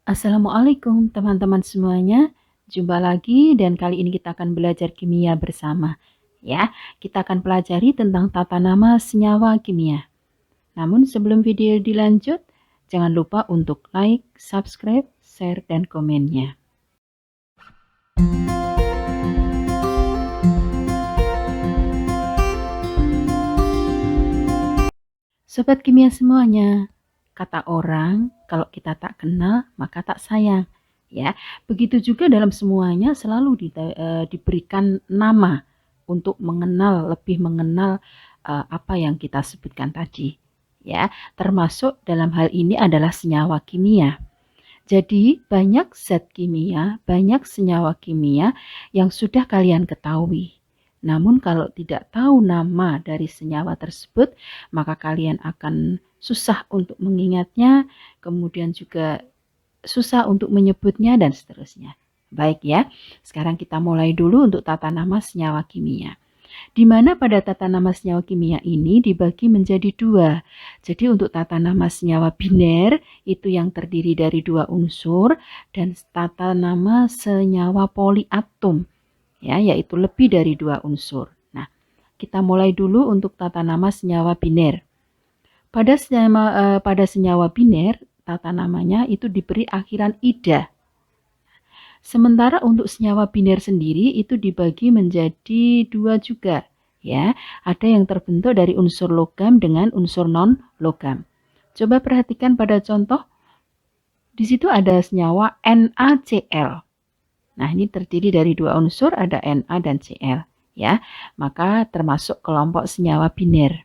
Assalamualaikum teman-teman semuanya. Jumpa lagi dan kali ini kita akan belajar kimia bersama. Ya, kita akan pelajari tentang tata nama senyawa kimia. Namun sebelum video dilanjut, jangan lupa untuk like, subscribe, share, dan komennya. Sobat kimia semuanya, kata orang, kalau kita tak kenal, maka tak sayang. Ya, begitu juga dalam semuanya selalu diberikan nama untuk lebih mengenal apa yang kita sebutkan tadi. Ya, termasuk dalam hal ini adalah senyawa kimia. Jadi banyak zat kimia, banyak senyawa kimia yang sudah kalian ketahui. Namun kalau tidak tahu nama dari senyawa tersebut, maka kalian akan susah untuk mengingatnya, kemudian juga susah untuk menyebutnya dan seterusnya. Baik ya, sekarang kita mulai dulu untuk tata nama senyawa kimia. Di mana pada tata nama senyawa kimia ini dibagi menjadi dua. Jadi untuk tata nama senyawa biner itu yang terdiri dari dua unsur dan tata nama senyawa poliatom ya, yaitu lebih dari dua unsur. Nah, kita mulai dulu untuk tata nama senyawa biner. Pada senyawa biner, tata namanya itu diberi akhiran ida. Sementara untuk senyawa biner sendiri itu dibagi menjadi dua juga. Ya, ada yang terbentuk dari unsur logam dengan unsur non logam. Coba perhatikan pada contoh. Di situ ada senyawa NaCl. Nah, ini terdiri dari dua unsur, ada Na dan Cl, ya. Maka termasuk kelompok senyawa biner.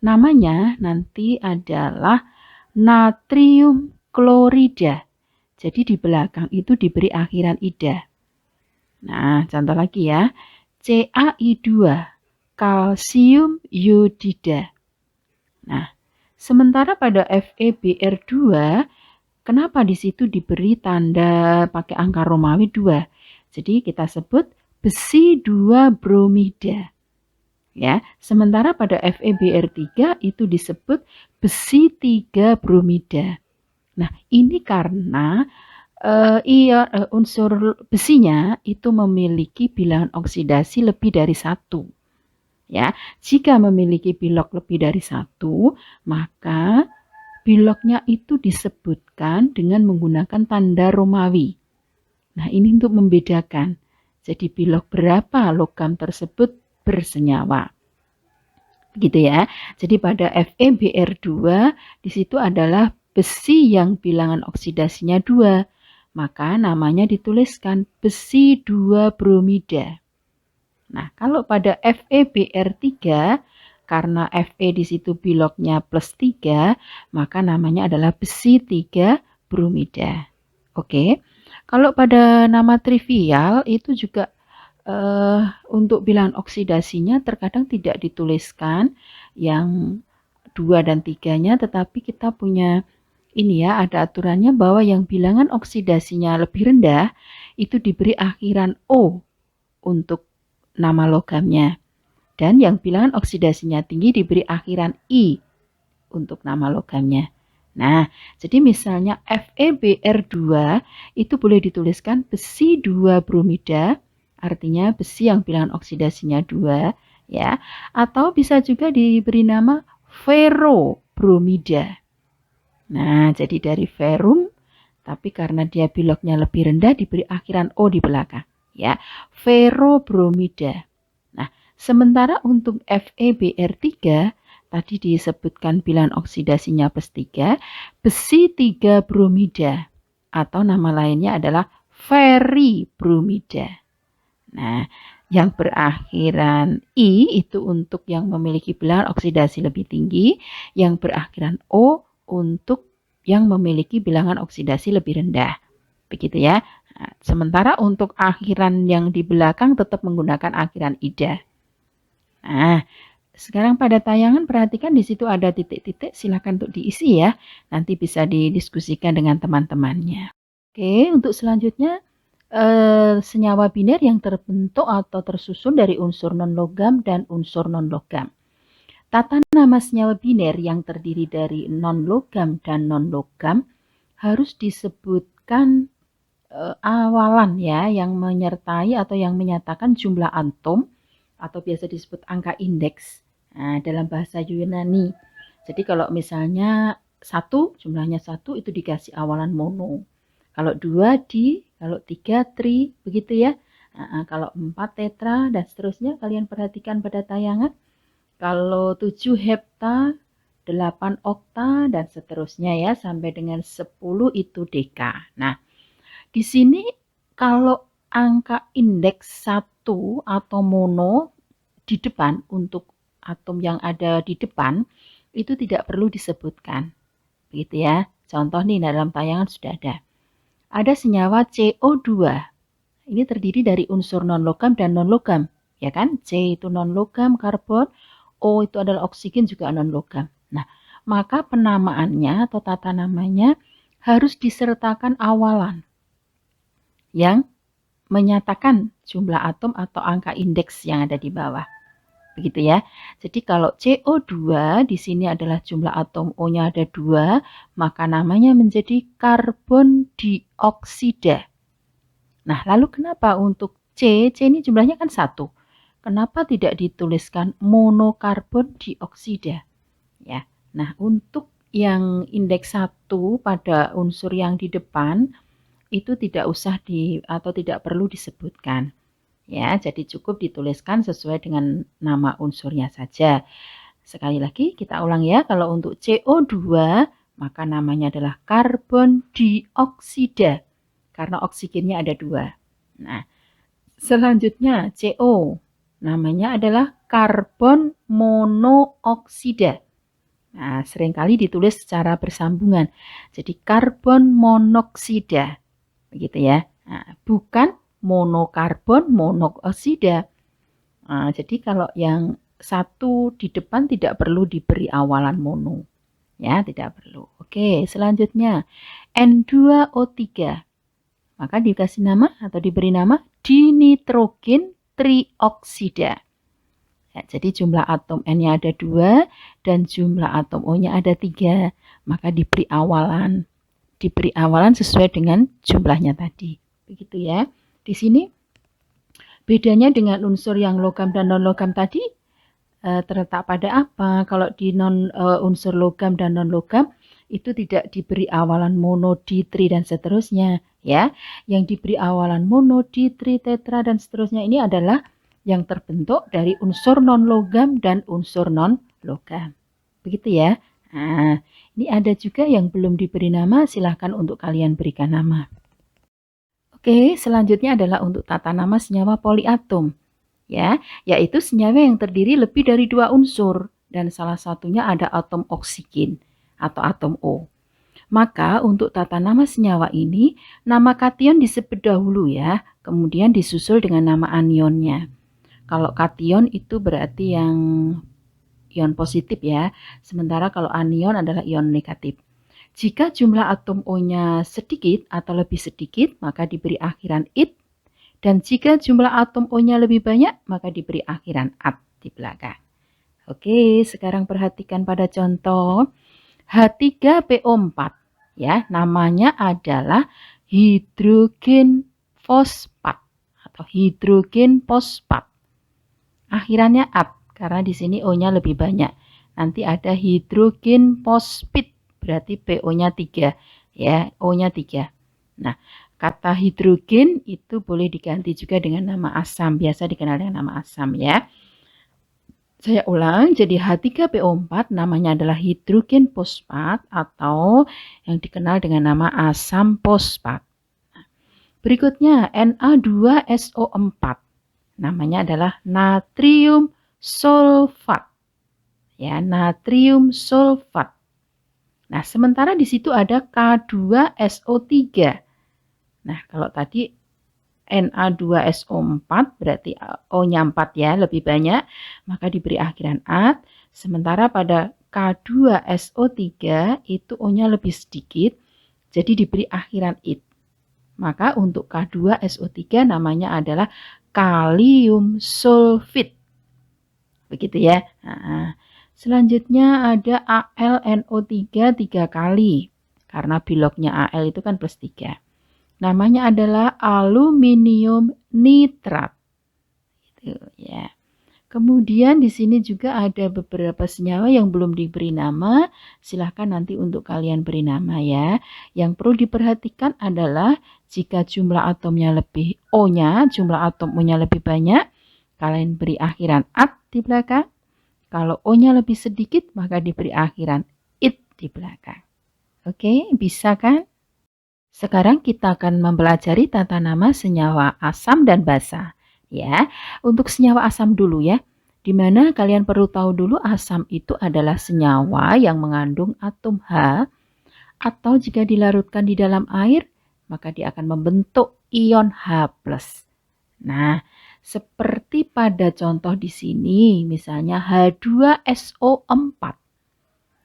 Namanya nanti adalah natrium klorida. Jadi di belakang itu diberi akhiran ida. Nah, contoh lagi ya. CaI2, kalsium iodida. Nah, sementara pada FeBr2, kenapa di situ diberi tanda pakai angka Romawi 2? Jadi kita sebut besi 2 bromida. Ya, sementara pada FeBr3 itu disebut besi 3 bromida. Nah, ini karena unsur besinya itu memiliki bilangan oksidasi lebih dari 1. Ya, jika memiliki bilok lebih dari 1, maka biloknya itu disebutkan dengan menggunakan tanda Romawi. Nah, ini untuk membedakan. Jadi bilok berapa logam tersebut bersenyawa. Begitu ya. Jadi pada FeBr2 di situ adalah besi yang bilangan oksidasinya 2. Maka namanya dituliskan besi 2 bromida. Nah, kalau pada FeBr3 karena Fe di situ biloknya plus 3, maka namanya adalah besi 3 bromida. Oke. Kalau pada nama trivial itu juga untuk bilangan oksidasinya terkadang tidak dituliskan yang 2 dan 3-nya, tetapi kita punya ini ya, ada aturannya bahwa yang bilangan oksidasinya lebih rendah itu diberi akhiran O untuk nama logamnya. Dan yang bilangan oksidasinya tinggi diberi akhiran I untuk nama logamnya. Nah, jadi misalnya FeBr2 itu boleh dituliskan besi 2 bromida, artinya besi yang bilangan oksidasinya 2, ya. Atau bisa juga diberi nama ferrobromida. Nah, jadi dari ferum, tapi karena dia biloknya lebih rendah diberi akhiran O di belakang, ya. Ferrobromida. Nah, sementara untuk FeBr3 tadi disebutkan bilangan oksidasinya plus 3, besi 3 bromida atau nama lainnya adalah feribromida. Nah, yang berakhiran I itu untuk yang memiliki bilangan oksidasi lebih tinggi, yang berakhiran O untuk yang memiliki bilangan oksidasi lebih rendah. Begitu ya. Nah, sementara untuk akhiran yang di belakang tetap menggunakan akhiran ida. Nah, sekarang pada tayangan perhatikan di situ ada titik-titik, silakan untuk diisi ya. Nanti bisa didiskusikan dengan teman-temannya. Oke, untuk selanjutnya senyawa biner yang terbentuk atau tersusun dari unsur non-logam dan unsur non-logam. Tata nama senyawa biner yang terdiri dari non-logam dan non-logam harus disebut disebutkan awalan ya yang menyertai atau yang menyatakan jumlah atom atau biasa disebut angka indeks dalam bahasa Yunani. Jadi kalau misalnya jumlahnya 1 itu dikasih awalan mono. Kalau 2 di, kalau 3 tri, begitu ya. Kalau 4 tetra dan seterusnya kalian perhatikan pada tayangan. Kalau 7 hepta, 8 okta dan seterusnya ya sampai dengan 10 itu deka. Nah, di sini kalau angka indeks 1 atau mono di depan untuk atom yang ada di depan itu tidak perlu disebutkan. Begitu ya. Contoh nih dalam tayangan sudah ada. Ada senyawa CO2. Ini terdiri dari unsur non-logam dan non-logam. Ya kan? C itu non-logam, karbon. O itu adalah oksigen juga non-logam. Nah, maka penamaannya atau tata namanya harus disertakan awalan yang menyatakan jumlah atom atau angka indeks yang ada di bawah. Begitu ya. Jadi kalau CO2 di sini adalah jumlah atom O-nya ada 2, maka namanya menjadi karbon dioksida. Nah, lalu kenapa untuk C ini jumlahnya kan 1. Kenapa tidak dituliskan monokarbon dioksida? Ya. Nah, untuk yang indeks 1 pada unsur yang di depan itu tidak usah atau tidak perlu disebutkan. Ya, jadi cukup dituliskan sesuai dengan nama unsurnya saja. Sekali lagi kita ulang ya, kalau untuk CO2 maka namanya adalah karbon dioksida karena oksigennya ada 2. Nah, selanjutnya CO namanya adalah karbon monooksida. Nah, seringkali ditulis secara bersambungan. Jadi karbon monoksida. Begitu ya. Nah, bukan monokarbon monoksida. Nah, jadi kalau yang 1 di depan tidak perlu diberi awalan mono. Ya, tidak perlu. Oke, selanjutnya N2O3. Maka dikasih nama atau diberi nama dinitrogen trioksida. Ya, jadi jumlah atom N-nya ada 2 dan jumlah atom O-nya ada 3. Maka diberi awalan sesuai dengan jumlahnya tadi. Begitu ya. Di sini bedanya dengan unsur yang logam dan non-logam tadi terletak pada apa? Kalau di unsur logam dan non-logam itu tidak diberi awalan mono, di, tri dan seterusnya ya. Yang diberi awalan mono, di, tri, tetra dan seterusnya ini adalah yang terbentuk dari unsur non-logam dan unsur non-logam. Begitu ya. Nah, ini ada juga yang belum diberi nama, silahkan untuk kalian berikan nama. Oke, selanjutnya adalah untuk tata nama senyawa poliatom. Ya, yaitu senyawa yang terdiri lebih dari 2 unsur dan salah satunya ada atom oksigen atau atom O. Maka untuk tata nama senyawa ini, nama kation disebut dahulu ya, kemudian disusul dengan nama anionnya. Kalau kation itu berarti yang ion positif ya, sementara kalau anion adalah ion negatif. Jika jumlah atom O-nya sedikit atau lebih sedikit, maka diberi akhiran it. Dan jika jumlah atom O-nya lebih banyak, maka diberi akhiran at di belakang. Oke, sekarang perhatikan pada contoh H3PO4. Ya, namanya adalah hidrogen fosfat atau hidrogen fosfat. Akhirannya at karena di sini O-nya lebih banyak. Nanti ada hidrogen fosfat. Berarti PO-nya 3 ya, O-nya 3. Nah, kata hidrogen itu boleh diganti juga dengan nama asam, biasa dikenal dengan nama asam ya. Saya ulang, jadi H3PO4 namanya adalah hidrogen fosfat atau yang dikenal dengan nama asam fosfat. Berikutnya Na2SO4. Namanya adalah natrium sulfat. Ya, natrium sulfat. Nah, sementara di situ ada K2SO3. Nah, kalau tadi Na2SO4 berarti O-nya 4 ya, lebih banyak, maka diberi akhiran at. Sementara pada K2SO3 itu O-nya lebih sedikit, jadi diberi akhiran it. Maka untuk K2SO3 namanya adalah kalium sulfit. Begitu ya. Nah, selanjutnya ada AlNO3 3 kali. Karena bilognya Al itu kan plus 3. namanya adalah aluminium nitrat. Gitu ya. Kemudian di sini juga ada beberapa senyawa yang belum diberi nama. Silahkan nanti untuk kalian beri nama ya. Yang perlu diperhatikan adalah jika jumlah atomnya lebih O-nya, jumlah atom O-nya lebih banyak, kalian beri akhiran at di belakang. Kalau O-nya lebih sedikit, maka diberi akhiran it di belakang. Oke, bisa kan? Sekarang kita akan mempelajari tata nama senyawa asam dan basa. Ya, untuk senyawa asam dulu ya. Di mana kalian perlu tahu dulu asam itu adalah senyawa yang mengandung atom H atau jika dilarutkan di dalam air maka dia akan membentuk ion H+. Nah, seperti pada contoh di sini misalnya H2SO4.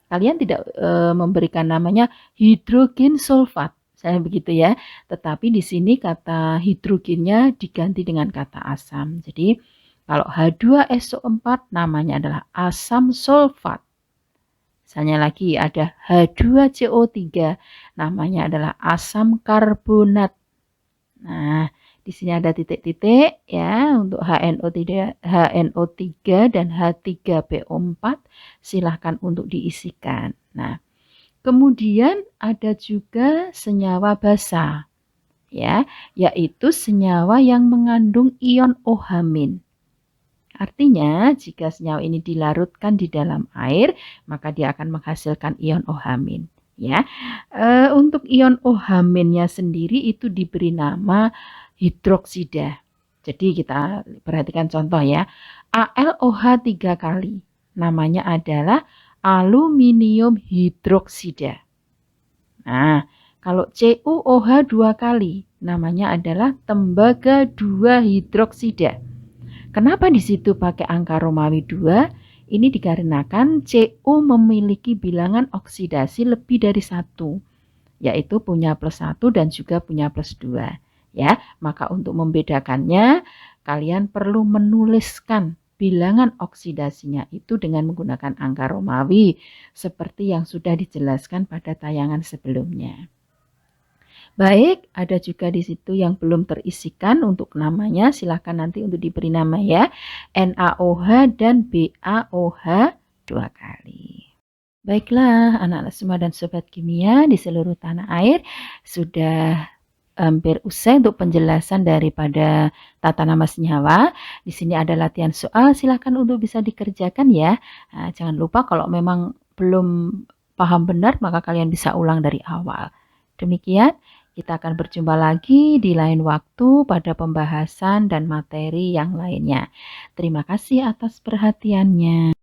Kalian tidak memberikan namanya hidrogen sulfat. Saya begitu ya. Tetapi di sini kata hidrogennya diganti dengan kata asam. Jadi kalau H2SO4 namanya adalah asam sulfat. Misalnya lagi ada H2CO3 namanya adalah asam karbonat. Nah, di sini ada titik-titik ya untuk HNO3 dan H3PO4. Silahkan untuk diisikan. Nah, kemudian ada juga senyawa basa ya, yaitu senyawa yang mengandung ion OH-. Artinya, jika senyawa ini dilarutkan di dalam air, maka dia akan menghasilkan ion OH-. Ya, untuk ion OH-nya sendiri itu diberi nama hidroksida. Jadi kita perhatikan contoh ya. AlOH 3 kali. Namanya adalah aluminium hidroksida. Nah, kalau CuOH 2 kali. Namanya adalah tembaga 2 hidroksida. Kenapa di situ pakai angka Romawi 2? Ini dikarenakan Cu memiliki bilangan oksidasi lebih dari 1. Yaitu punya +1 dan juga punya +2. Ya, maka untuk membedakannya kalian perlu menuliskan bilangan oksidasinya itu dengan menggunakan angka Romawi seperti yang sudah dijelaskan pada tayangan sebelumnya. Baik, ada juga di situ yang belum terisikan untuk namanya, silahkan nanti untuk diberi nama ya. NaOH dan BaOH 2 kali. Baiklah, anak-anak semua dan sobat kimia di seluruh tanah air sudah hampir usai untuk penjelasan daripada tata nama senyawa. Di sini ada latihan soal, silahkan untuk bisa dikerjakan ya. Nah, jangan lupa kalau memang belum paham benar, maka kalian bisa ulang dari awal. Demikian, kita akan berjumpa lagi di lain waktu pada pembahasan dan materi yang lainnya. Terima kasih atas perhatiannya.